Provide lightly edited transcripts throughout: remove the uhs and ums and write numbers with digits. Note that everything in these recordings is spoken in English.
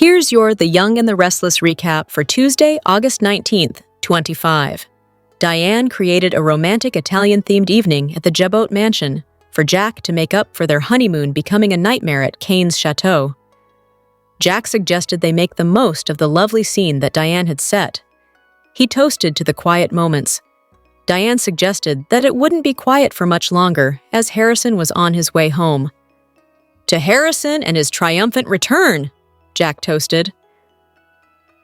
Here's your The Young and the Restless recap for Tuesday, August 19th, 25. Diane created a romantic Italian-themed evening at the Jabot mansion for Jack to make up for their honeymoon becoming a nightmare at Kane's chateau. Jack suggested they make the most of the lovely scene that Diane had set. He toasted to the quiet moments. Diane suggested that it wouldn't be quiet for much longer, as Harrison was on his way home. "To Harrison and his triumphant return," Jack toasted.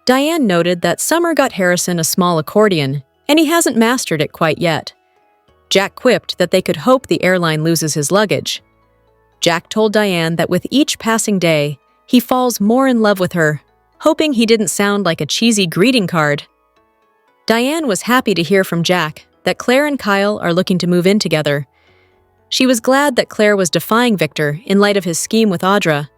Diane noted that Summer got Harrison a small accordion, and he hasn't mastered it quite yet. Jack quipped that they could hope the airline loses his luggage. Jack told Diane that with each passing day, he falls more in love with her, hoping he didn't sound like a cheesy greeting card. Diane was happy to hear from Jack that Claire and Kyle are looking to move in together. She was glad that Claire was defying Victor in light of his scheme with Audra,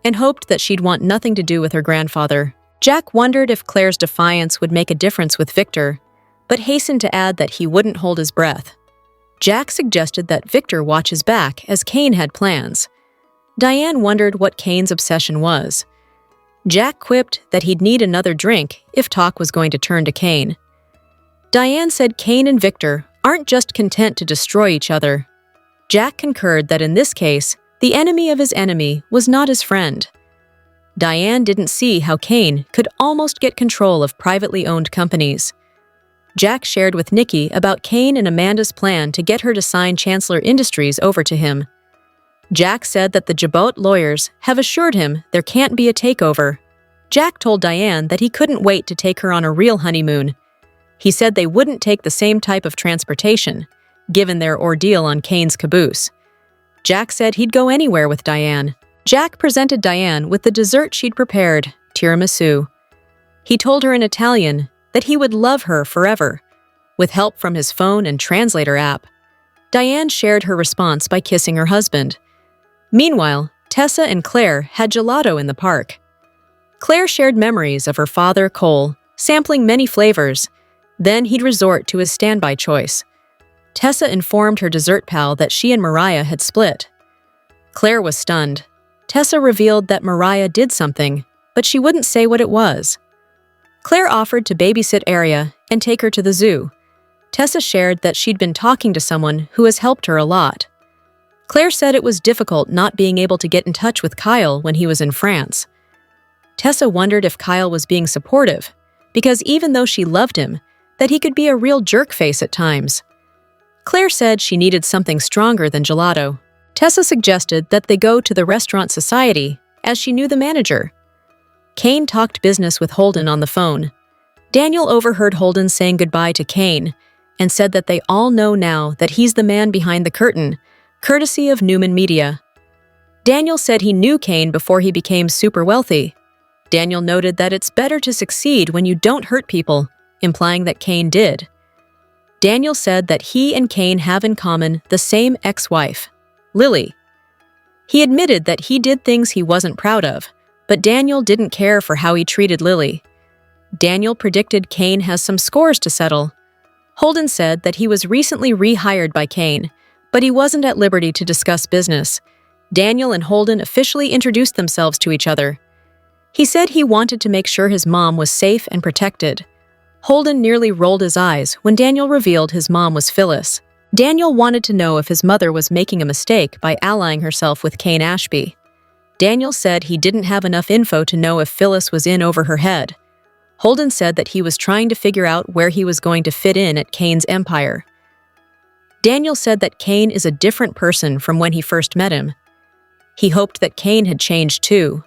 and hoped that she'd want nothing to do with her grandfather. Jack wondered if Claire's defiance would make a difference with Victor, but hastened to add that he wouldn't hold his breath. Jack suggested that Victor watch his back as Kane had plans. Diane wondered what Kane's obsession was. Jack quipped that he'd need another drink if talk was going to turn to Kane. Diane said Kane and Victor aren't just content to destroy each other. Jack concurred that in this case, the enemy of his enemy was not his friend. Diane didn't see how Kane could almost get control of privately owned companies. Jack shared with Nikki about Kane and Amanda's plan to get her to sign Chancellor Industries over to him. Jack said that the Jabot lawyers have assured him there can't be a takeover. Jack told Diane that he couldn't wait to take her on a real honeymoon. He said they wouldn't take the same type of transportation, given their ordeal on Kane's caboose. Jack said he'd go anywhere with Diane. Jack presented Diane with the dessert she'd prepared, tiramisu. He told her in Italian that he would love her forever, with help from his phone and translator app. Diane shared her response by kissing her husband. Meanwhile, Tessa and Claire had gelato in the park. Claire shared memories of her father, Cole, sampling many flavors. Then he'd resort to his standby choice. Tessa informed her dessert pal that she and Mariah had split. Claire was stunned. Tessa revealed that Mariah did something, but she wouldn't say what it was. Claire offered to babysit Aria and take her to the zoo. Tessa shared that she'd been talking to someone who has helped her a lot. Claire said it was difficult not being able to get in touch with Kyle when he was in France. Tessa wondered if Kyle was being supportive, because even though she loved him, that he could be a real jerk-face at times. Claire said she needed something stronger than gelato. Tessa suggested that they go to the Restaurant Society, as she knew the manager. Kane talked business with Holden on the phone. Daniel overheard Holden saying goodbye to Kane and said that they all know now that he's the man behind the curtain, courtesy of Newman Media. Daniel said he knew Kane before he became super wealthy. Daniel noted that it's better to succeed when you don't hurt people, implying that Kane did. Daniel said that he and Kane have in common the same ex-wife, Lily. He admitted that he did things he wasn't proud of, but Daniel didn't care for how he treated Lily. Daniel predicted Kane has some scores to settle. Holden said that he was recently rehired by Kane, but he wasn't at liberty to discuss business. Daniel and Holden officially introduced themselves to each other. He said he wanted to make sure his mom was safe and protected. Holden nearly rolled his eyes when Daniel revealed his mom was Phyllis. Daniel wanted to know if his mother was making a mistake by allying herself with Kane Ashby. Daniel said he didn't have enough info to know if Phyllis was in over her head. Holden said that he was trying to figure out where he was going to fit in at Kane's empire. Daniel said that Kane is a different person from when he first met him. He hoped that Kane had changed too.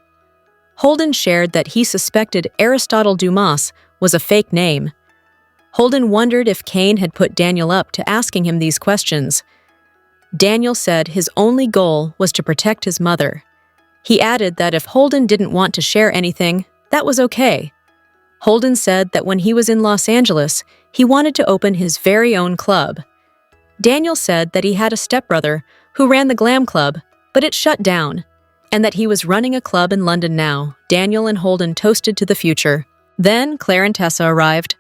Holden shared that he suspected Aristotle Dumas was a fake name. Holden wondered if Kane had put Daniel up to asking him these questions. Daniel said his only goal was to protect his mother. He added that if Holden didn't want to share anything, that was okay. Holden said that when he was in Los Angeles, he wanted to open his very own club. Daniel said that he had a stepbrother who ran the glam club, but it shut down, and that he was running a club in London now. Daniel and Holden toasted to the future. Then Claire and Tessa arrived.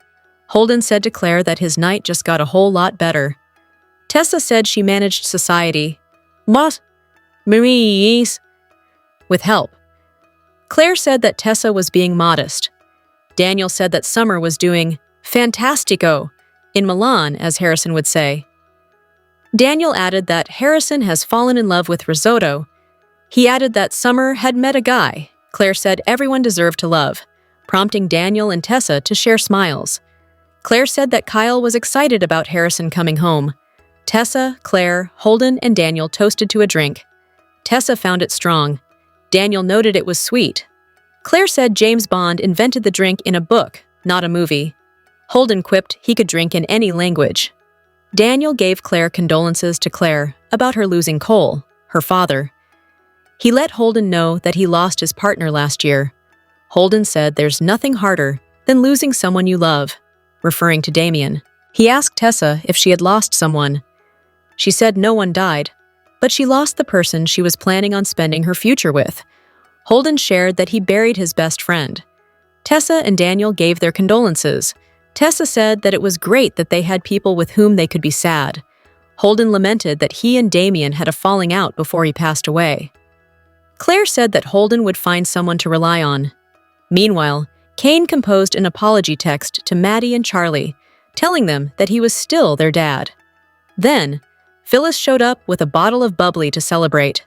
Holden said to Claire that his night just got a whole lot better. Tessa said she managed society. What? Maurice? With help. Claire said that Tessa was being modest. Daniel said that Summer was doing fantastico in Milan, as Harrison would say. Daniel added that Harrison has fallen in love with risotto. He added that Summer had met a guy. Claire said everyone deserved to love, prompting Daniel and Tessa to share smiles. Claire said that Kyle was excited about Harrison coming home. Tessa, Claire, Holden, and Daniel toasted to a drink. Tessa found it strong. Daniel noted it was sweet. Claire said James Bond invented the drink in a book, not a movie. Holden quipped he could drink in any language. Daniel gave Claire condolences to Claire about her losing Cole, her father. He let Holden know that he lost his partner last year. Holden said there's nothing harder than losing someone you love, referring to Damien. He asked Tessa if she had lost someone. She said no one died, but she lost the person she was planning on spending her future with. Holden shared that he buried his best friend. Tessa and Daniel gave their condolences. Tessa said that it was great that they had people with whom they could be sad. Holden lamented that he and Damien had a falling out before he passed away. Claire said that Holden would find someone to rely on. Meanwhile, Kane composed an apology text to Maddie and Charlie, telling them that he was still their dad. Then, Phyllis showed up with a bottle of bubbly to celebrate.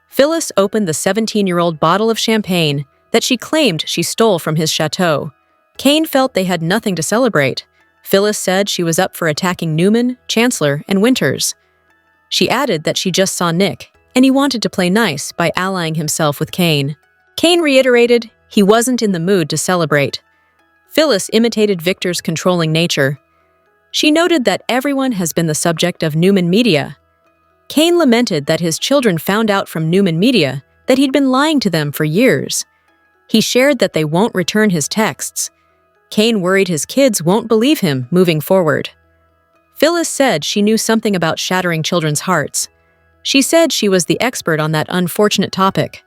Phyllis opened the 17-year-old bottle of champagne that she claimed she stole from his chateau. Kane felt they had nothing to celebrate. Phyllis said she was up for attacking Newman, Chancellor, and Winters. She added that she just saw Nick, and he wanted to play nice by allying himself with Kane. Kane reiterated he wasn't in the mood to celebrate. Phyllis imitated Victor's controlling nature. She noted that everyone has been the subject of Newman media. Kane lamented that his children found out from Newman media that he'd been lying to them for years. He shared that they won't return his texts. Kane worried his kids won't believe him moving forward. Phyllis said she knew something about shattering children's hearts. She said she was the expert on that unfortunate topic.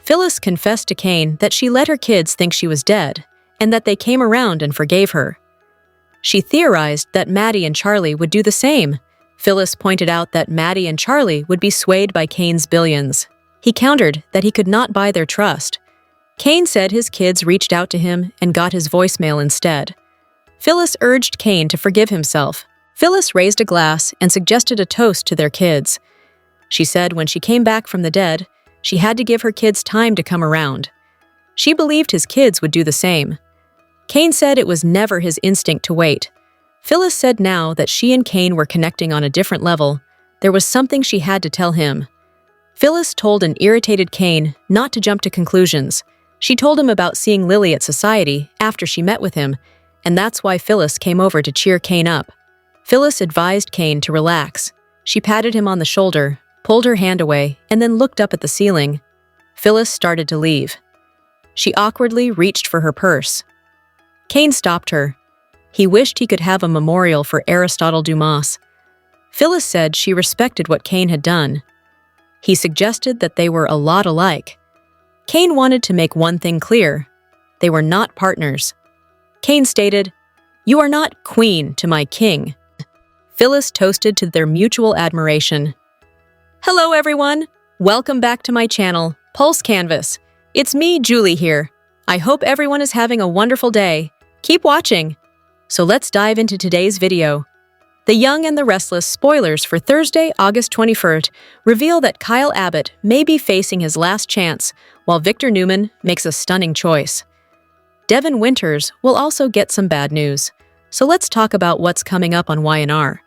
Phyllis confessed to Kane that she let her kids think she was dead, and that they came around and forgave her. She theorized that Maddie and Charlie would do the same. Phyllis pointed out that Maddie and Charlie would be swayed by Kane's billions. He countered that he could not buy their trust. Kane said his kids reached out to him and got his voicemail instead. Phyllis urged Kane to forgive himself. Phyllis raised a glass and suggested a toast to their kids. She said when she came back from the dead, she had to give her kids time to come around. She believed his kids would do the same. Kane said it was never his instinct to wait. Phyllis said now that she and Kane were connecting on a different level, there was something she had to tell him. Phyllis told an irritated Kane not to jump to conclusions. She told him about seeing Lily at society after she met with him, and that's why Phyllis came over to cheer Kane up. Phyllis advised Kane to relax. She patted him on the shoulder, pulled her hand away, and then looked up at the ceiling. Phyllis started to leave. She awkwardly reached for her purse. Kane stopped her. He wished he could have a memorial for Aristotle Dumas. Phyllis said she respected what Kane had done. He suggested that they were a lot alike. Kane wanted to make one thing clear. They were not partners. Kane stated, "You are not queen to my king." Phyllis toasted to their mutual admiration. Hello everyone! Welcome back to my channel, Pulse Canvas. It's me, Julie here. I hope everyone is having a wonderful day. Keep watching. So let's dive into today's video. The Young and the Restless spoilers for Thursday, August 21st reveal that Kyle Abbott may be facing his last chance, while Victor Newman makes a stunning choice. Devin Winters will also get some bad news. So let's talk about what's coming up on Y&R.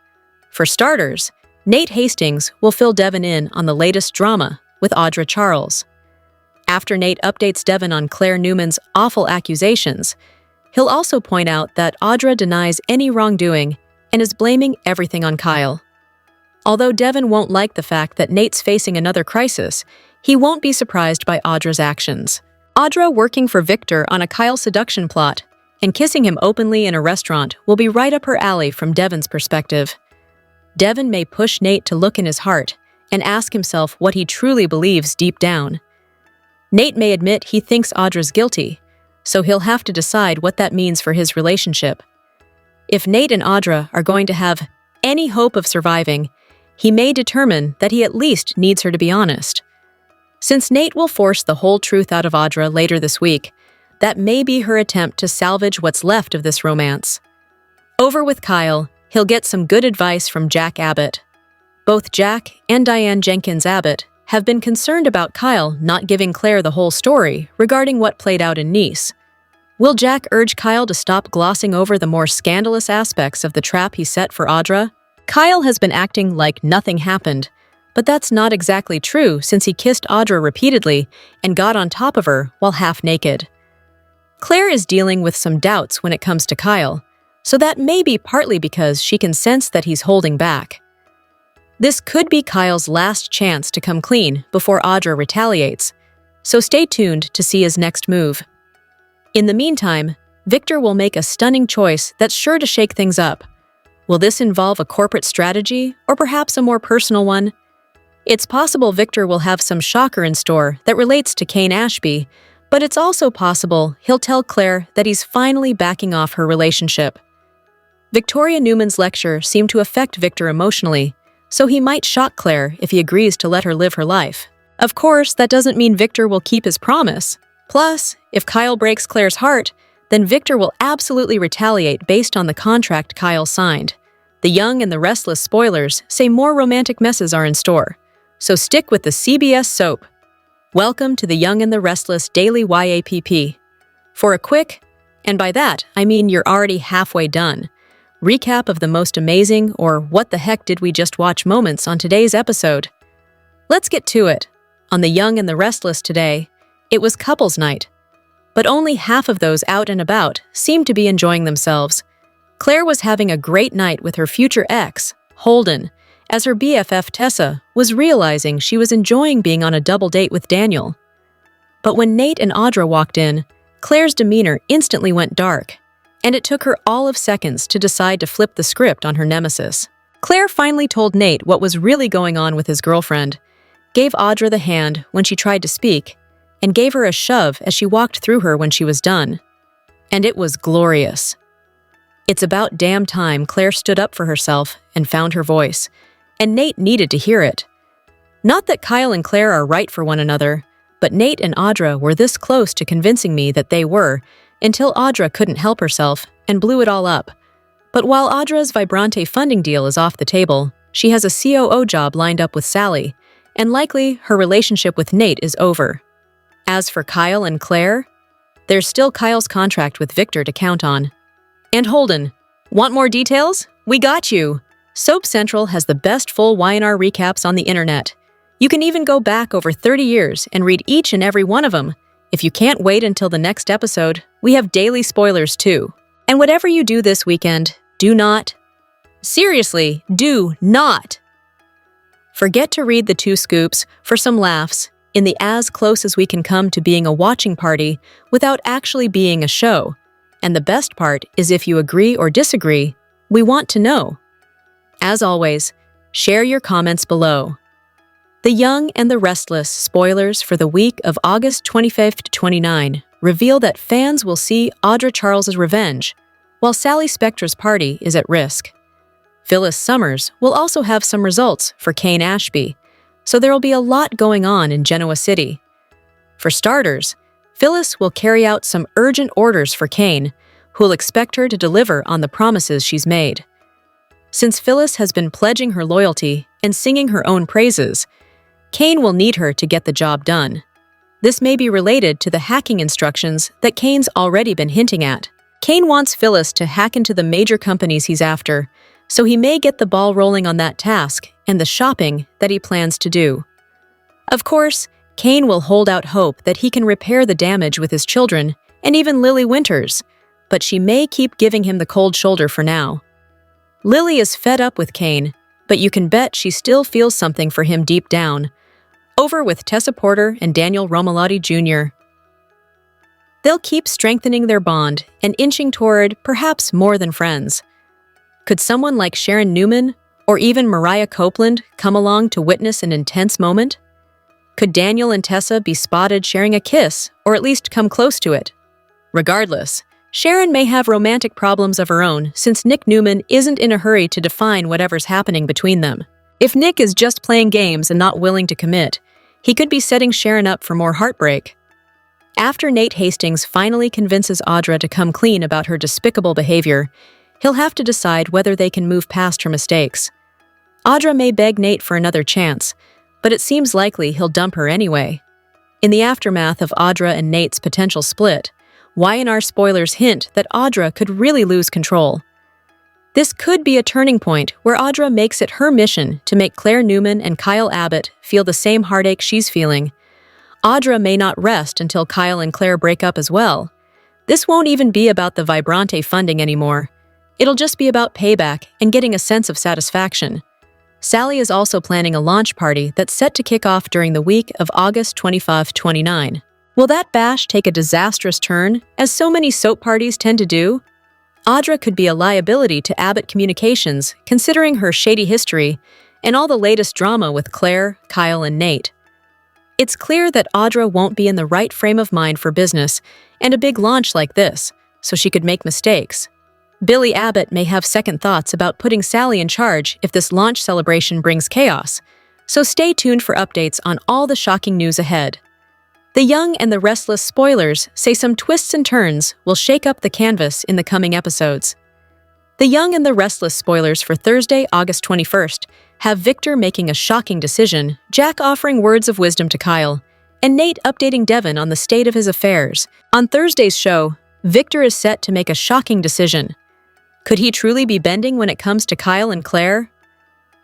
For starters, Nate Hastings will fill Devin in on the latest drama with Audra Charles. After Nate updates Devin on Claire Newman's awful accusations, he'll also point out that Audra denies any wrongdoing and is blaming everything on Kyle. Although Devin won't like the fact that Nate's facing another crisis, he won't be surprised by Audra's actions. Audra working for Victor on a Kyle seduction plot and kissing him openly in a restaurant will be right up her alley from Devin's perspective. Devin may push Nate to look in his heart and ask himself what he truly believes deep down. Nate may admit he thinks Audra's guilty, so he'll have to decide what that means for his relationship. If Nate and Audra are going to have any hope of surviving, he may determine that he at least needs her to be honest. Since Nate will force the whole truth out of Audra later this week, that may be her attempt to salvage what's left of this romance. Over with Kyle, he'll get some good advice from Jack Abbott. Both Jack and Diane Jenkins Abbott have been concerned about Kyle not giving Claire the whole story regarding what played out in Nice. Will Jack urge Kyle to stop glossing over the more scandalous aspects of the trap he set for Audra? Kyle has been acting like nothing happened, but that's not exactly true since he kissed Audra repeatedly and got on top of her while half naked. Claire is dealing with some doubts when it comes to Kyle, so that may be partly because she can sense that he's holding back. This could be Kyle's last chance to come clean before Audra retaliates, so stay tuned to see his next move. In the meantime, Victor will make a stunning choice that's sure to shake things up. Will this involve a corporate strategy or perhaps a more personal one? It's possible Victor will have some shocker in store that relates to Kane Ashby, but it's also possible he'll tell Claire that he's finally backing off her relationship. Victoria Newman's lecture seemed to affect Victor emotionally, so he might shock Claire if he agrees to let her live her life. Of course, that doesn't mean Victor will keep his promise. Plus, if Kyle breaks Claire's heart, then Victor will absolutely retaliate based on the contract Kyle signed. The Young and the Restless spoilers say more romantic messes are in store, so stick with the CBS soap. Welcome to the Young and the Restless Daily YAPP. For a quick, and by that I mean you're already halfway done, recap of the most amazing or what the heck did we just watch moments on today's episode. Let's get to it. On the Young and the Restless today, it was couples night. But only half of those out and about seemed to be enjoying themselves. Claire was having a great night with her future ex, Holden, as her BFF Tessa was realizing she was enjoying being on a double date with Daniel. But when Nate and Audra walked in, Claire's demeanor instantly went dark, and it took her all of seconds to decide to flip the script on her nemesis. Claire finally told Nate what was really going on with his girlfriend, gave Audra the hand when she tried to speak, and gave her a shove as she walked through her when she was done. And it was glorious. It's about damn time Claire stood up for herself and found her voice, and Nate needed to hear it. Not that Kyle and Claire are right for one another, but Nate and Audra were this close to convincing me that they were, until Audra couldn't help herself and blew it all up. But while Audra's Vibrante funding deal is off the table, she has a COO job lined up with Sally, and likely her relationship with Nate is over. As for Kyle and Claire, there's still Kyle's contract with Victor to count on. And Holden, want more details? We got you! Soap Central has the best full Y&R recaps on the internet. You can even go back over 30 years and read each and every one of them. If you can't wait until the next episode, we have daily spoilers too. And whatever you do this weekend, do not, seriously, do not forget to read the 2 scoops for some laughs in the as close as we can come to being a watching party without actually being a show. And the best part is if you agree or disagree, we want to know. As always, share your comments below. The Young and the Restless spoilers for the week of August 25th to 29 reveal that fans will see Audra Charles's revenge, while Sally Spectra's party is at risk. Phyllis Summers will also have some results for Kane Ashby, so there will be a lot going on in Genoa City. For starters, Phyllis will carry out some urgent orders for Kane, who will expect her to deliver on the promises she's made. Since Phyllis has been pledging her loyalty and singing her own praises, Kane will need her to get the job done. This may be related to the hacking instructions that Kane's already been hinting at. Kane wants Phyllis to hack into the major companies he's after, so he may get the ball rolling on that task and the shopping that he plans to do. Of course, Kane will hold out hope that he can repair the damage with his children and even Lily Winters, but she may keep giving him the cold shoulder for now. Lily is fed up with Kane, but you can bet she still feels something for him deep down. Over with Tessa Porter and Daniel Romalotti Jr. They'll keep strengthening their bond and inching toward perhaps more than friends. Could someone like Sharon Newman or even Mariah Copeland come along to witness an intense moment? Could Daniel and Tessa be spotted sharing a kiss, or at least come close to it? Regardless, Sharon may have romantic problems of her own since Nick Newman isn't in a hurry to define whatever's happening between them. If Nick is just playing games and not willing to commit, He could be setting Sharon up for more heartbreak. After Nate Hastings finally convinces Audra to come clean about her despicable behavior, he'll have to decide whether they can move past her mistakes. Audra may beg Nate for another chance, but it seems likely he'll dump her anyway. In the aftermath of Audra and Nate's potential split, Y&R spoilers hint that Audra could really lose control. This could be a turning point where Audra makes it her mission to make Claire Newman and Kyle Abbott feel the same heartache she's feeling. Audra may not rest until Kyle and Claire break up as well. This won't even be about the Vibrante funding anymore. It'll just be about payback and getting a sense of satisfaction. Sally is also planning a launch party that's set to kick off during the week of August 25-29. Will that bash take a disastrous turn, as so many soap parties tend to do? Audra could be a liability to Abbott Communications, considering her shady history and all the latest drama with Claire, Kyle, and Nate. It's clear that Audra won't be in the right frame of mind for business and a big launch like this, so she could make mistakes. Billy Abbott may have second thoughts about putting Sally in charge if this launch celebration brings chaos, so stay tuned for updates on all the shocking news ahead. The Young and the Restless spoilers say some twists and turns will shake up the canvas in the coming episodes. The Young and the Restless spoilers for Thursday, August 21st, have Victor making a shocking decision, Jack offering words of wisdom to Kyle, and Nate updating Devon on the state of his affairs. On Thursday's show, Victor is set to make a shocking decision. Could he truly be bending when it comes to Kyle and Claire?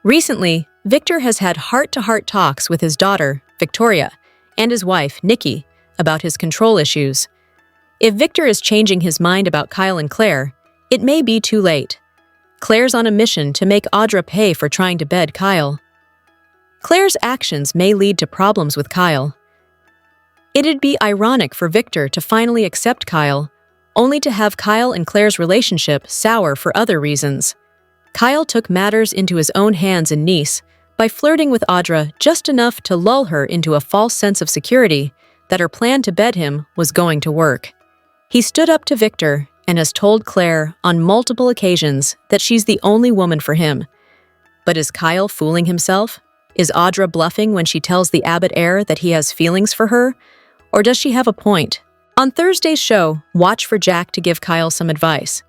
Recently, Victor has had heart-to-heart talks with his daughter, Victoria, and his wife, Nikki, about his control issues. If Victor is changing his mind about Kyle and Claire, it may be too late. Claire's on a mission to make Audra pay for trying to bed Kyle. Claire's actions may lead to problems with Kyle. It'd be ironic for Victor to finally accept Kyle, only to have Kyle and Claire's relationship sour for other reasons. Kyle took matters into his own hands in Nice by flirting with Audra just enough to lull her into a false sense of security that her plan to bed him was going to work. He stood up to Victor and has told Claire on multiple occasions that she's the only woman for him. But is Kyle fooling himself? Is Audra bluffing when she tells the Abbott heir that he has feelings for her? Or does she have a point? On Thursday's show, watch for Jack to give Kyle some advice.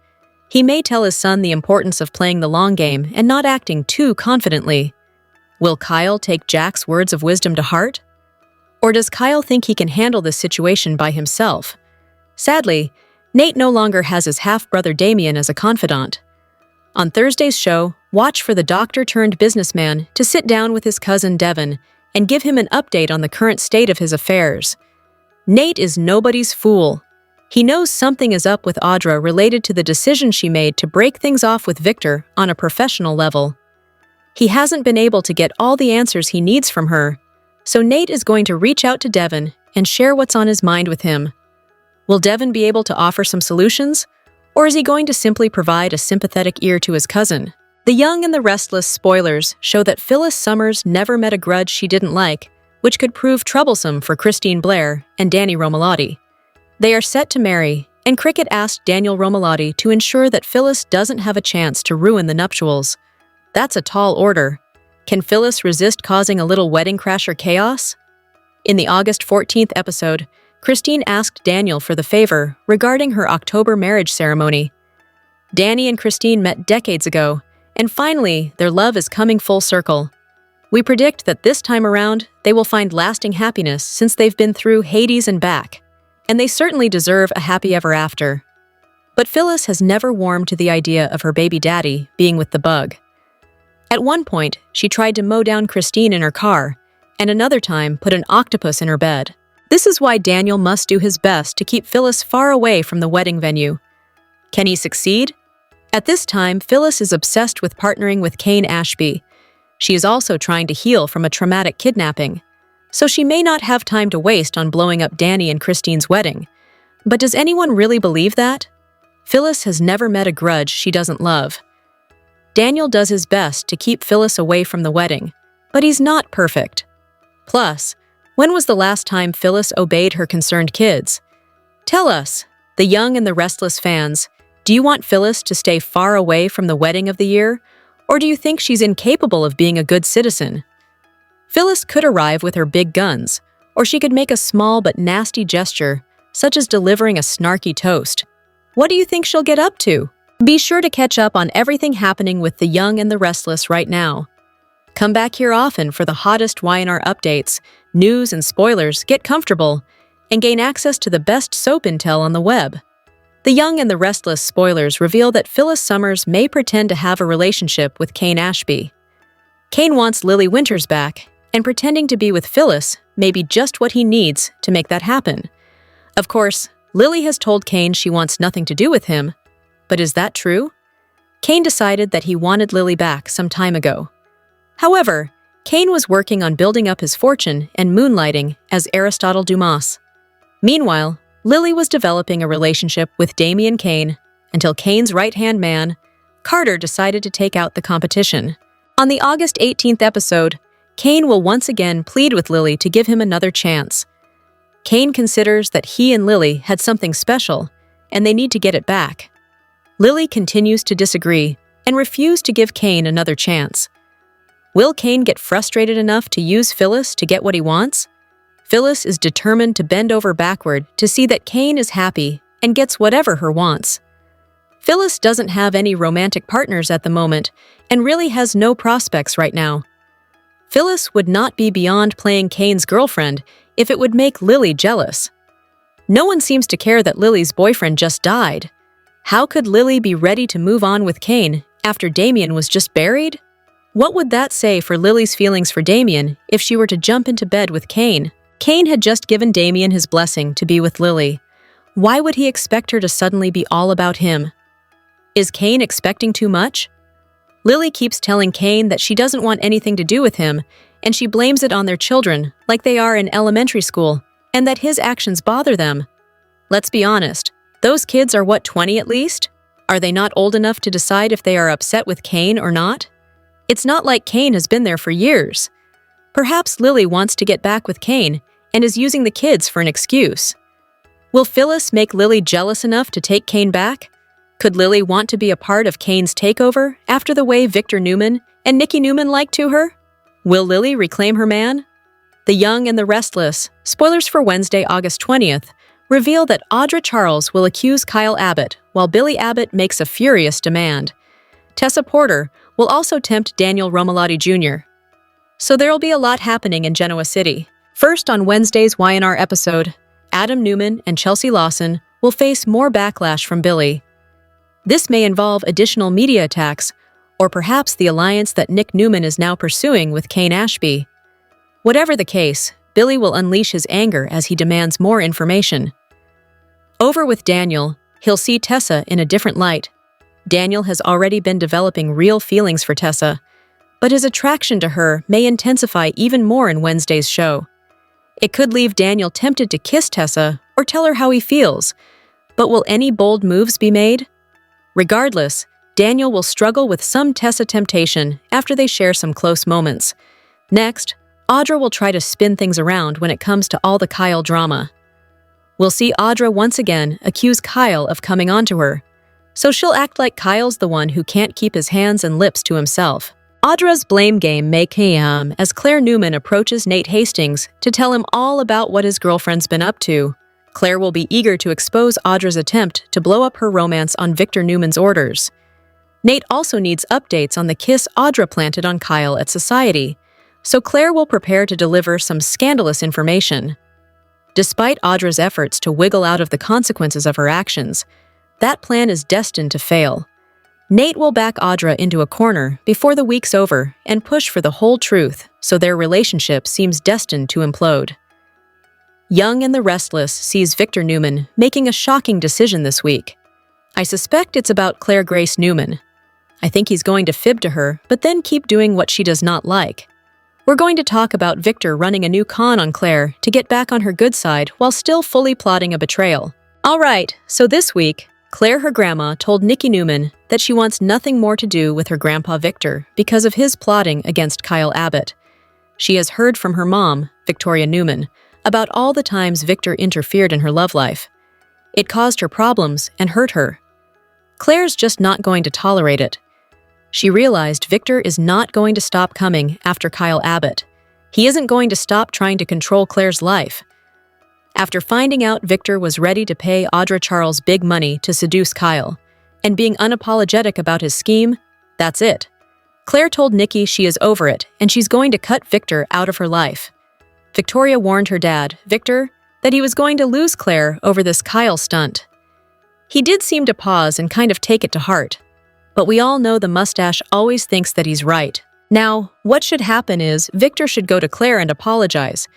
He may tell his son the importance of playing the long game and not acting too confidently. Will Kyle take Jack's words of wisdom to heart? Or does Kyle think he can handle this situation by himself? Sadly, Nate no longer has his half-brother Damien as a confidant. On Thursday's show, watch for the doctor-turned-businessman to sit down with his cousin Devon and give him an update on the current state of his affairs. Nate is nobody's fool. He knows something is up with Audra related to the decision she made to break things off with Victor on a professional level. He hasn't been able to get all the answers he needs from her, so Nate is going to reach out to Devon and share what's on his mind with him. Will Devon be able to offer some solutions, or is he going to simply provide a sympathetic ear to his cousin? The Young and the Restless spoilers show that Phyllis Summers never met a grudge she didn't like, which could prove troublesome for Christine Blair and Danny Romalotti. They are set to marry, and Cricket asked Daniel Romalotti to ensure that Phyllis doesn't have a chance to ruin the nuptials. That's a tall order. Can Phyllis resist causing a little wedding crasher chaos? In the August 14th episode, Christine asked Daniel for the favor regarding her October marriage ceremony. Danny and Christine met decades ago, and finally, their love is coming full circle. We predict that this time around, they will find lasting happiness since they've been through Hades and back, and they certainly deserve a happy ever after. But Phyllis has never warmed to the idea of her baby daddy being with the bug. At one point, she tried to mow down Christine in her car, and another time put an octopus in her bed. This is why Daniel must do his best to keep Phyllis far away from the wedding venue. Can he succeed? At this time, Phyllis is obsessed with partnering with Kane Ashby. She is also trying to heal from a traumatic kidnapping, so she may not have time to waste on blowing up Danny and Christine's wedding. But does anyone really believe that? Phyllis has never met a grudge she doesn't love. Daniel does his best to keep Phyllis away from the wedding, but he's not perfect. Plus, when was the last time Phyllis obeyed her concerned kids? Tell us, the Young and the Restless fans, do you want Phyllis to stay far away from the wedding of the year, or do you think she's incapable of being a good citizen? Phyllis could arrive with her big guns, or she could make a small but nasty gesture, such as delivering a snarky toast. What do you think she'll get up to? Be sure to catch up on everything happening with the Young and the Restless right now. Come back here often for the hottest Y&R updates, news and spoilers. Get comfortable, and gain access to the best soap intel on the web. The Young and the Restless spoilers reveal that Phyllis Summers may pretend to have a relationship with Kane Ashby. Kane wants Lily Winters back, and pretending to be with Phyllis may be just what he needs to make that happen. Of course, Lily has told Kane she wants nothing to do with him, but is that true? Kane decided that he wanted Lily back some time ago. However, Kane was working on building up his fortune and moonlighting as Aristotle Dumas. Meanwhile, Lily was developing a relationship with Damian Kane until Kane's right-hand man, Carter, decided to take out the competition. On the August 18th episode, Kane will once again plead with Lily to give him another chance. Kane considers that he and Lily had something special, and they need to get it back. Lily continues to disagree and refuse to give Kane another chance. Will Kane get frustrated enough to use Phyllis to get what he wants? Phyllis is determined to bend over backward to see that Kane is happy and gets whatever her wants. Phyllis doesn't have any romantic partners at the moment and really has no prospects right now. Phyllis would not be beyond playing Kane's girlfriend if it would make Lily jealous. No one seems to care that Lily's boyfriend just died. How could Lily be ready to move on with Kane after Damian was just buried? What would that say for Lily's feelings for Damian if she were to jump into bed with Kane? Kane had just given Damian his blessing to be with Lily. Why would he expect her to suddenly be all about him? Is Kane expecting too much? Lily keeps telling Kane that she doesn't want anything to do with him, and she blames it on their children, like they are in elementary school, and that his actions bother them. Let's be honest, those kids are what, 20 at least? Are they not old enough to decide if they are upset with Kane or not? It's not like Kane has been there for years. Perhaps Lily wants to get back with Kane and is using the kids for an excuse. Will Phyllis make Lily jealous enough to take Kane back? Could Lily want to be a part of Kane's takeover after the way Victor Newman and Nikki Newman liked to her? Will Lily reclaim her man? The Young and the Restless, spoilers for Wednesday, August 20th, reveal that Audra Charles will accuse Kyle Abbott while Billy Abbott makes a furious demand. Tessa Porter will also tempt Daniel Romalotti Jr. So there'll be a lot happening in Genoa City. First, on Wednesday's Y&R episode, Adam Newman and Chelsea Lawson will face more backlash from Billy. This may involve additional media attacks, or perhaps the alliance that Nick Newman is now pursuing with Kane Ashby. Whatever the case, Billy will unleash his anger as he demands more information. Over with Daniel, he'll see Tessa in a different light. Daniel has already been developing real feelings for Tessa, but his attraction to her may intensify even more in Wednesday's show. It could leave Daniel tempted to kiss Tessa or tell her how he feels, but will any bold moves be made? Regardless, Daniel will struggle with some Tessa temptation after they share some close moments. Next, Audra will try to spin things around when it comes to all the Kyle drama. We'll see Audra once again accuse Kyle of coming onto her, so she'll act like Kyle's the one who can't keep his hands and lips to himself. Audra's blame game may come as Claire Newman approaches Nate Hastings to tell him all about what his girlfriend's been up to. Claire will be eager to expose Audra's attempt to blow up her romance on Victor Newman's orders. Nate also needs updates on the kiss Audra planted on Kyle at Society, so Claire will prepare to deliver some scandalous information. Despite Audra's efforts to wiggle out of the consequences of her actions, that plan is destined to fail. Nate will back Audra into a corner before the week's over and push for the whole truth, so their relationship seems destined to implode. Young and the Restless sees Victor Newman making a shocking decision this week. I suspect it's about Claire Grace Newman. I think he's going to fib to her, but then keep doing what she does not like. We're going to talk about Victor running a new con on Claire to get back on her good side while still fully plotting a betrayal. All right, so this week, Claire, her grandma, told Nikki Newman that she wants nothing more to do with her grandpa Victor because of his plotting against Kyle Abbott. She has heard from her mom, Victoria Newman, about all the times Victor interfered in her love life. It caused her problems and hurt her. Claire's just not going to tolerate it. She realized Victor is not going to stop coming after Kyle Abbott. He isn't going to stop trying to control Claire's life. After finding out Victor was ready to pay Audra Charles big money to seduce Kyle, and being unapologetic about his scheme, that's it. Claire told Nikki she is over it and she's going to cut Victor out of her life. Victoria warned her dad, Victor, that he was going to lose Claire over this Kyle stunt. He did seem to pause and kind of take it to heart, but we all know the mustache always thinks that he's right. Now, what should happen is Victor should go to Claire and apologize.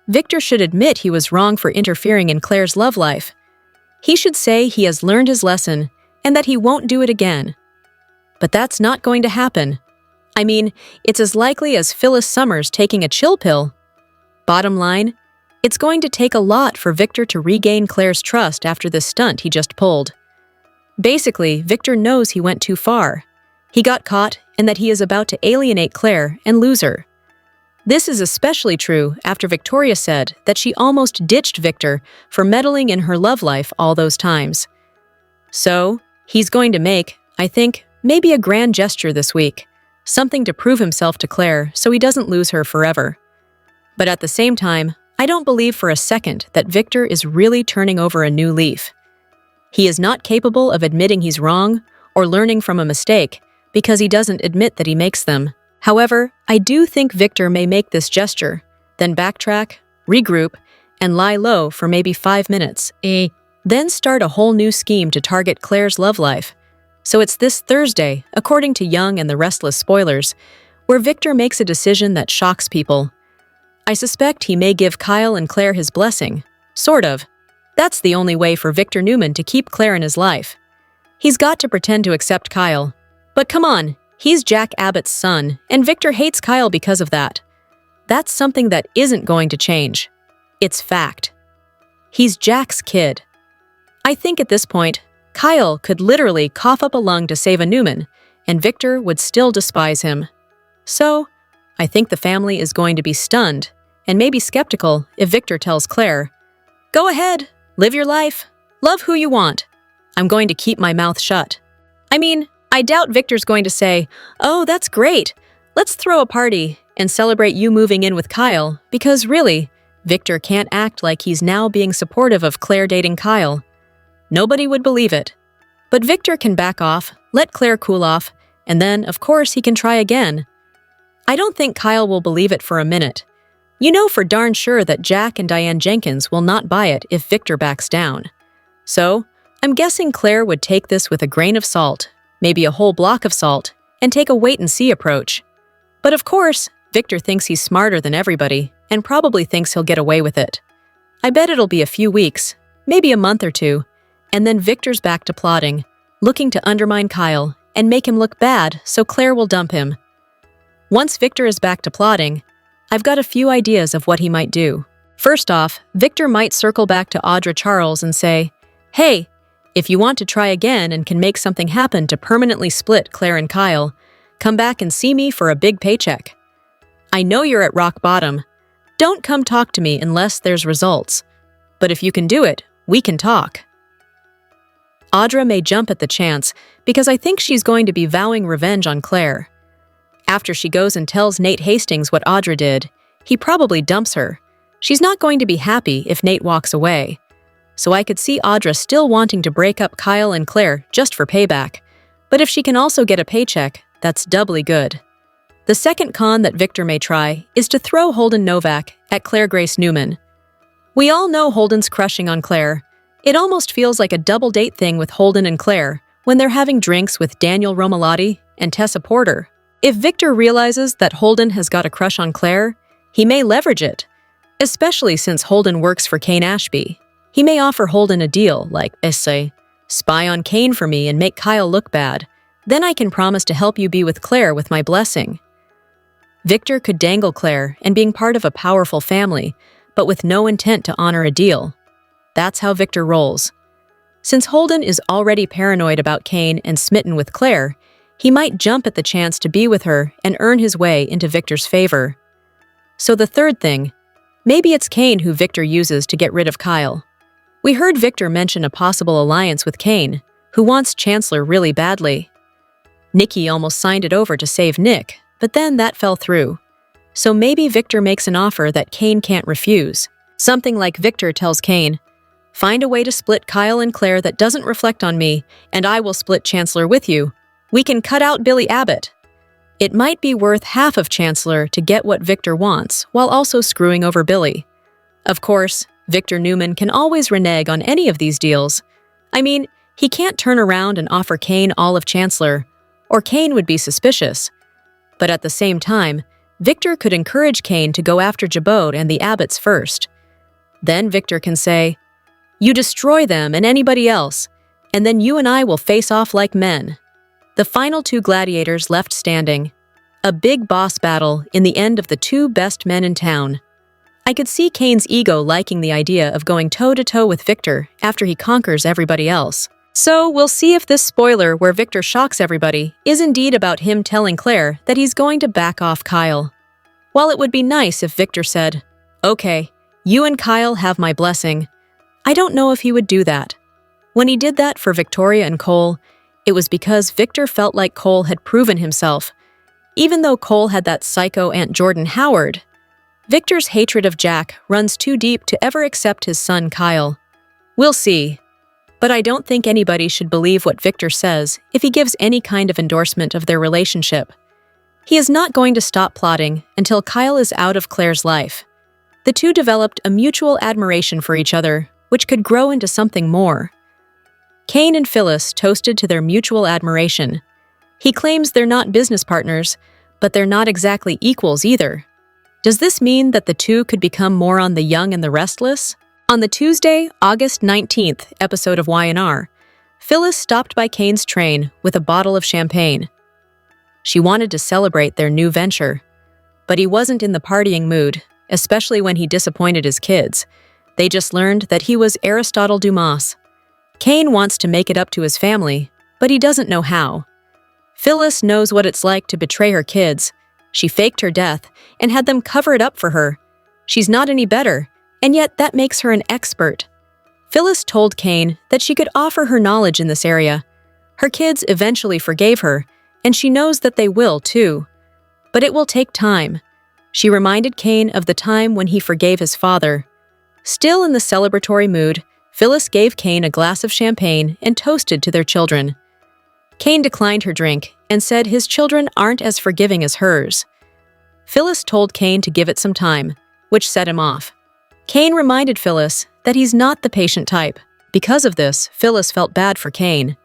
Victor should admit he was wrong for interfering in Claire's love life. He should say he has learned his lesson and that he won't do it again. But that's not going to happen. I mean, it's as likely as Phyllis Summers taking a chill pill. Bottom line, it's going to take a lot for Victor to regain Claire's trust after this stunt he just pulled. Basically, Victor knows he went too far. He got caught and that he is about to alienate Claire and lose her. This is especially true after Victoria said that she almost ditched Victor for meddling in her love life all those times. So, he's going to make, I think, maybe a grand gesture this week, something to prove himself to Claire so he doesn't lose her forever. But at the same time, I don't believe for a second that Victor is really turning over a new leaf. He is not capable of admitting he's wrong or learning from a mistake because he doesn't admit that he makes them. However, I do think Victor may make this gesture, then backtrack, regroup, and lie low for maybe 5 minutes, then start a whole new scheme to target Claire's love life. So it's this Thursday, according to Young and the Restless spoilers, where Victor makes a decision that shocks people. I suspect he may give Kyle and Claire his blessing. Sort of. That's the only way for Victor Newman to keep Claire in his life. He's got to pretend to accept Kyle. But come on, he's Jack Abbott's son, and Victor hates Kyle because of that. That's something that isn't going to change. It's fact. He's Jack's kid. I think at this point, Kyle could literally cough up a lung to save a Newman, and Victor would still despise him. So, I think the family is going to be stunned, and maybe skeptical if Victor tells Claire, "Go ahead, live your life, love who you want. I'm going to keep my mouth shut." I mean, I doubt Victor's going to say, "Oh, that's great. Let's throw a party and celebrate you moving in with Kyle," because really, Victor can't act like he's now being supportive of Claire dating Kyle. Nobody would believe it. But Victor can back off, let Claire cool off, and then, of course, he can try again. I don't think Kyle will believe it for a minute. You know for darn sure that Jack and Diane Jenkins will not buy it if Victor backs down. So, I'm guessing Claire would take this with a grain of salt, maybe a whole block of salt, and take a wait-and-see approach. But of course, Victor thinks he's smarter than everybody, and probably thinks he'll get away with it. I bet it'll be a few weeks, maybe a month or two, and then Victor's back to plotting, looking to undermine Kyle and make him look bad so Claire will dump him. Once Victor is back to plotting, I've got a few ideas of what he might do. First off, Victor might circle back to Audra Charles and say, "Hey, if you want to try again and can make something happen to permanently split Claire and Kyle, come back and see me for a big paycheck. I know you're at rock bottom. Don't come talk to me unless there's results. But if you can do it, we can talk." Audra may jump at the chance because I think she's going to be vowing revenge on Claire. After she goes and tells Nate Hastings what Audra did, he probably dumps her. She's not going to be happy if Nate walks away. So I could see Audra still wanting to break up Kyle and Claire just for payback. But if she can also get a paycheck, that's doubly good. The second con that Victor may try is to throw Holden Novak at Claire Grace Newman. We all know Holden's crushing on Claire. It almost feels like a double date thing with Holden and Claire when they're having drinks with Daniel Romalotti and Tessa Porter. If Victor realizes that Holden has got a crush on Claire, he may leverage it, especially since Holden works for Kane Ashby. He may offer Holden a deal like, say, spy on Kane for me and make Kyle look bad. Then I can promise to help you be with Claire with my blessing. Victor could dangle Claire and being part of a powerful family, but with no intent to honor a deal. That's how Victor rolls. Since Holden is already paranoid about Kane and smitten with Claire, he might jump at the chance to be with her and earn his way into Victor's favor. So the third thing, maybe it's Kane who Victor uses to get rid of Kyle. We heard Victor mention a possible alliance with Kane, who wants Chancellor really badly. Nikki almost signed it over to save Nick, but then that fell through. so maybe Victor makes an offer that Kane can't refuse. Something like Victor tells Kane, "Find a way to split Kyle and Claire that doesn't reflect on me, and I will split Chancellor with you. We can cut out Billy Abbott." It might be worth half of Chancellor to get what Victor wants, while also screwing over Billy. Of course, Victor Newman can always renege on any of these deals. I mean, he can't turn around and offer Kane all of Chancellor, or Kane would be suspicious. But at the same time, Victor could encourage Kane to go after Jabot and the Abbotts first. Then Victor can say, "You destroy them and anybody else, and then you and I will face off like men." The final two gladiators left standing. A big boss battle in the end of the two best men in town. I could see Kane's ego liking the idea of going toe-to-toe with Victor after he conquers everybody else. So we'll see if this spoiler where Victor shocks everybody is indeed about him telling Claire that he's going to back off Kyle. While it would be nice if Victor said, "Okay, you and Kyle have my blessing," I don't know if he would do that. When he did that for Victoria and Cole, it was because Victor felt like Cole had proven himself. Even though Cole had that psycho Aunt Jordan Howard, Victor's hatred of Jack runs too deep to ever accept his son Kyle. We'll see. But I don't think anybody should believe what Victor says if he gives any kind of endorsement of their relationship. He is not going to stop plotting until Kyle is out of Claire's life. The two developed a mutual admiration for each other, which could grow into something more. Kane and Phyllis toasted to their mutual admiration. He claims they're not business partners, but they're not exactly equals either. Does this mean that the two could become more on The Young and the Restless? On the Tuesday, August 19th episode of Y&R, Phyllis stopped by Kane's train with a bottle of champagne. She wanted to celebrate their new venture, but he wasn't in the partying mood, especially when he disappointed his kids. They just learned that he was Aristotle Dumas. Kane wants to make it up to his family, but he doesn't know how. Phyllis knows what it's like to betray her kids. She faked her death and had them cover it up for her. She's not any better, and yet that makes her an expert. Phyllis told Kane that she could offer her knowledge in this area. Her kids eventually forgave her, and she knows that they will too. But it will take time. She reminded Kane of the time when he forgave his father. Still in the celebratory mood, Phyllis gave Kane a glass of champagne and toasted to their children. Kane declined her drink and said his children aren't as forgiving as hers. Phyllis told Kane to give it some time, which set him off. Kane reminded Phyllis that he's not the patient type. Because of this, Phyllis felt bad for Kane.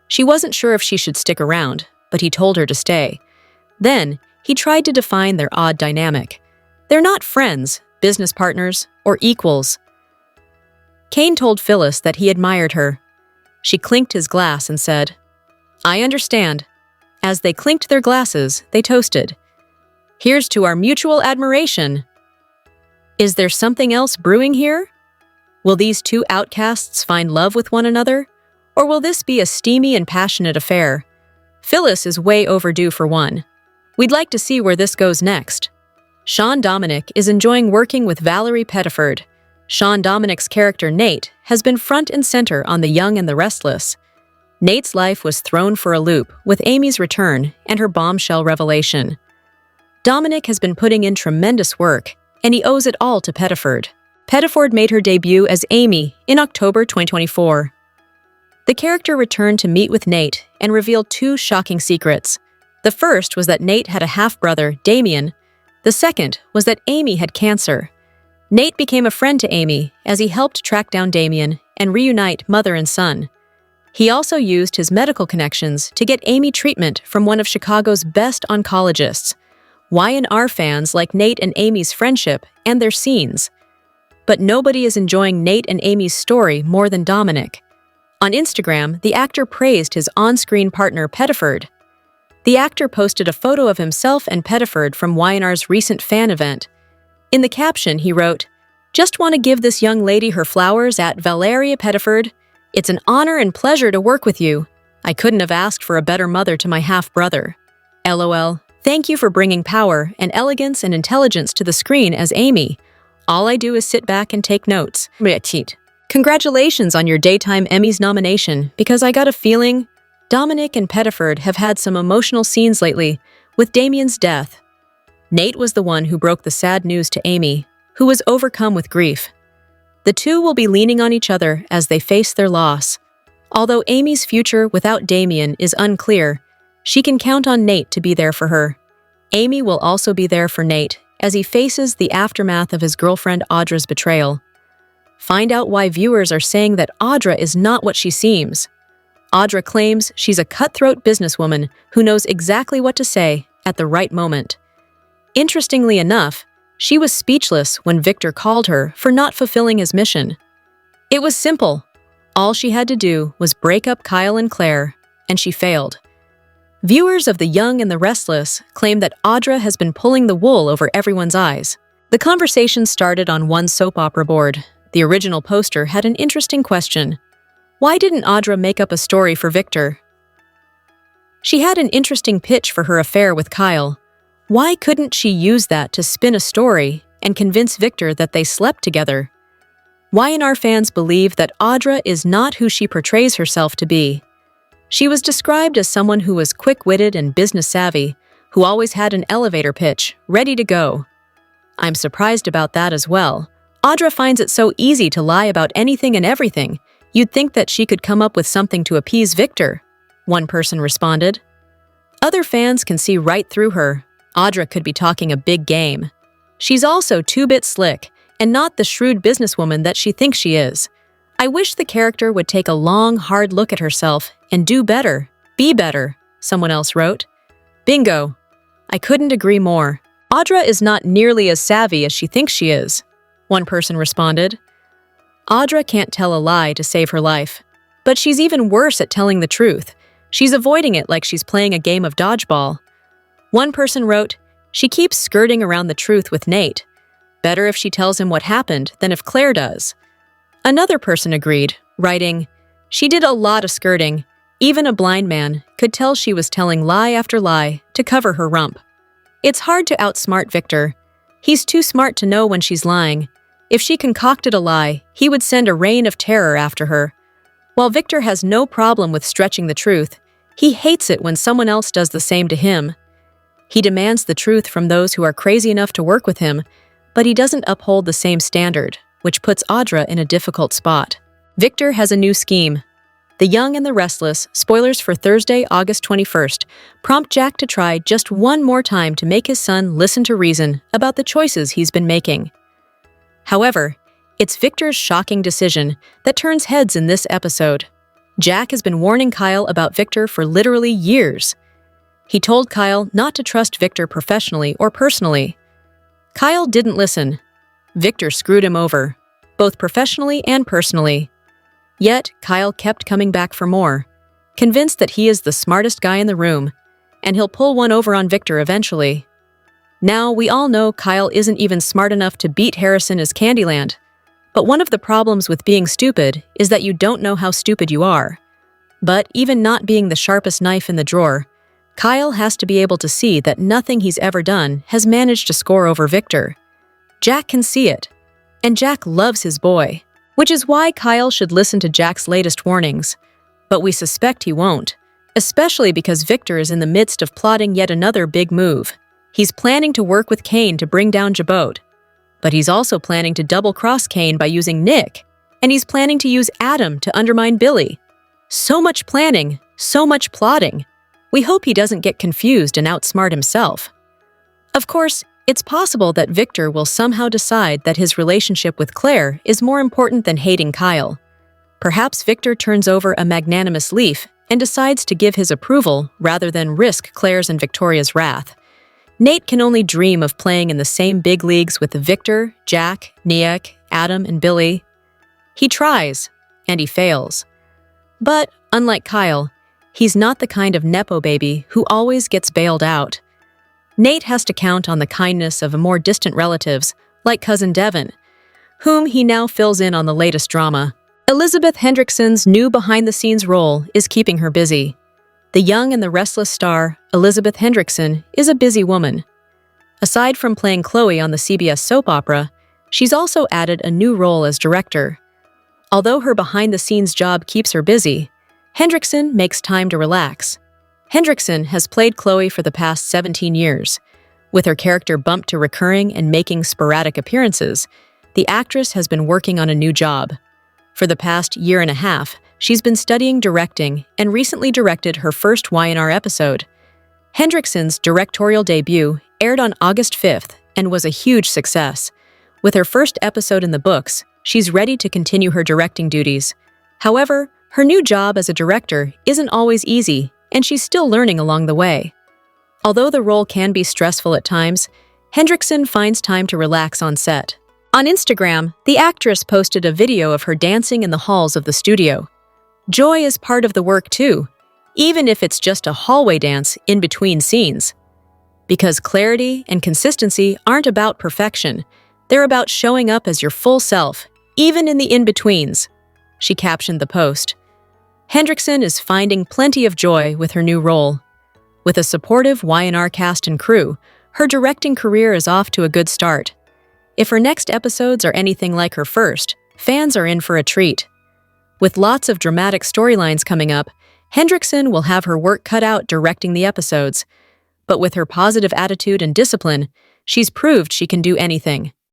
She wasn't sure if she should stick around, but he told her to stay. Then, he tried to define their odd dynamic. They're not friends, business partners, or equals. Kane told Phyllis that he admired her. She clinked his glass and said, "I understand." As they clinked their glasses, they toasted. "Here's to our mutual admiration." Is there something else brewing here? Will these two outcasts find love with one another? Or will this be a steamy and passionate affair? Phyllis is way overdue for one. We'd like to see where this goes next. Sean Dominic is enjoying working with Valerie Pettiford. Sean Dominic's character Nate has been front and center on The Young and the Restless. Nate's life was thrown for a loop with Amy's return and her bombshell revelation. Dominic has been putting in tremendous work, and he owes it all to Pettiford. Pettiford made her debut as Amy in October 2024. The character returned to meet with Nate and revealed two shocking secrets. The first was that Nate had a half-brother, Damien. The second was that Amy had cancer. Nate became a friend to Amy as he helped track down Damien and reunite mother and son. He also used his medical connections to get Amy treatment from one of Chicago's best oncologists. Y&R fans like Nate and Amy's friendship and their scenes. But nobody is enjoying Nate and Amy's story more than Dominic. On Instagram, the actor praised his on-screen partner Pettiford. The actor posted a photo of himself and Pettiford from Y&R's recent fan event. In the caption, he wrote, "Just want to give this young lady her flowers at Valeria Pettiford. It's an honor and pleasure to work with you. I couldn't have asked for a better mother to my half-brother. LOL. Thank you for bringing power and elegance and intelligence to the screen as Amy. All I do is sit back and take notes. Congratulations on your Daytime Emmys nomination, because I got a feeling Dominic and Pettiford have had some emotional scenes lately with Damien's death. Nate was the one who broke the sad news to Amy, who was overcome with grief. The two will be leaning on each other as they face their loss. Although Amy's future without Damien is unclear, she can count on Nate to be there for her. Amy will also be there for Nate as he faces the aftermath of his girlfriend Audra's betrayal. Find out why viewers are saying that Audra is not what she seems. Audra claims she's a cutthroat businesswoman who knows exactly what to say at the right moment. Interestingly enough, she was speechless when Victor called her for not fulfilling his mission. It was simple. All she had to do was break up Kyle and Claire, and she failed. Viewers of The Young and the Restless claim that Audra has been pulling the wool over everyone's eyes. The conversation started on one soap opera board. The original poster had an interesting question. Why didn't Audra make up a story for Victor? She had an interesting pitch for her affair with Kyle. Why couldn't she use that to spin a story and convince Victor that they slept together? Y&R fans believe that Audra is not who she portrays herself to be. She was described as someone who was quick-witted and business-savvy, who always had an elevator pitch, ready to go. I'm surprised about that as well. Audra finds it so easy to lie about anything and everything. You'd think that she could come up with something to appease Victor, one person responded. Other fans can see right through her. Audra could be talking a big game. She's also two-bit slick, and not the shrewd businesswoman that she thinks she is. I wish the character would take a long, hard look at herself and do better, be better, someone else wrote. Bingo. I couldn't agree more. Audra is not nearly as savvy as she thinks she is, one person responded. Audra can't tell a lie to save her life, but she's even worse at telling the truth. She's avoiding it like she's playing a game of dodgeball. One person wrote, she keeps skirting around the truth with Nate. Better if she tells him what happened than if Claire does. Another person agreed, writing, she did a lot of skirting. Even a blind man could tell she was telling lie after lie to cover her rump. It's hard to outsmart Victor. He's too smart to know when she's lying. If she concocted a lie, he would send a reign of terror after her. While Victor has no problem with stretching the truth, he hates it when someone else does the same to him. He demands the truth from those who are crazy enough to work with him, but he doesn't uphold the same standard, which puts Audra in a difficult spot. Victor has a new scheme. The Young and the Restless, spoilers for Thursday, August 21st, prompt Jack to try just one more time to make his son listen to reason about the choices he's been making. However, it's Victor's shocking decision that turns heads in this episode. Jack has been warning Kyle about Victor for literally years. He told Kyle not to trust Victor professionally or personally. Kyle didn't listen. Victor screwed him over, both professionally and personally. Yet, Kyle kept coming back for more, convinced that he is the smartest guy in the room, and he'll pull one over on Victor eventually. Now, we all know Kyle isn't even smart enough to beat Harrison as Candyland, but one of the problems with being stupid is that you don't know how stupid you are. But even not being the sharpest knife in the drawer, Kyle has to be able to see that nothing he's ever done has managed to score over Victor. Jack can see it, and Jack loves his boy, which is why Kyle should listen to Jack's latest warnings. But we suspect he won't, especially because Victor is in the midst of plotting yet another big move. He's planning to work with Kane to bring down Jabot, but he's also planning to double-cross Kane by using Nick, and he's planning to use Adam to undermine Billy. So much planning, so much plotting. We hope he doesn't get confused and outsmart himself. Of course, it's possible that Victor will somehow decide that his relationship with Claire is more important than hating Kyle. Perhaps Victor turns over a magnanimous leaf and decides to give his approval rather than risk Claire's and Victoria's wrath. Nate can only dream of playing in the same big leagues with Victor, Jack, Niek, Adam, and Billy. He tries, and he fails. But, unlike Kyle, he's not the kind of nepo baby who always gets bailed out. Nate has to count on the kindness of more distant relatives, like Cousin Devin, whom he now fills in on the latest drama. Elizabeth Hendrickson's new behind-the-scenes role is keeping her busy. The Young and the Restless star, Elizabeth Hendrickson, is a busy woman. Aside from playing Chloe on the CBS soap opera, she's also added a new role as director. Although her behind-the-scenes job keeps her busy, Hendrickson makes time to relax. Hendrickson has played Chloe for the past 17 years, With her character bumped to recurring and making sporadic appearances, the actress has been working on a new job. For the past year and a half, she's been studying directing and recently directed her first Y&R episode. Hendrickson's directorial debut aired on August 5th and was a huge success. With her first episode in the books, she's ready to continue her directing duties. However, her new job as a director isn't always easy, and she's still learning along the way. Although the role can be stressful at times, Hendrickson finds time to relax on set. On Instagram, the actress posted a video of her dancing in the halls of the studio. Joy is part of the work too, even if it's just a hallway dance in between scenes. Because clarity and consistency aren't about perfection, they're about showing up as your full self, even in the in-betweens, she captioned the post. Hendrickson is finding plenty of joy with her new role. With a supportive Y&R cast and crew, her directing career is off to a good start. If her next episodes are anything like her first, fans are in for a treat. With lots of dramatic storylines coming up, Hendrickson will have her work cut out directing the episodes. But with her positive attitude and discipline, she's proved she can do anything.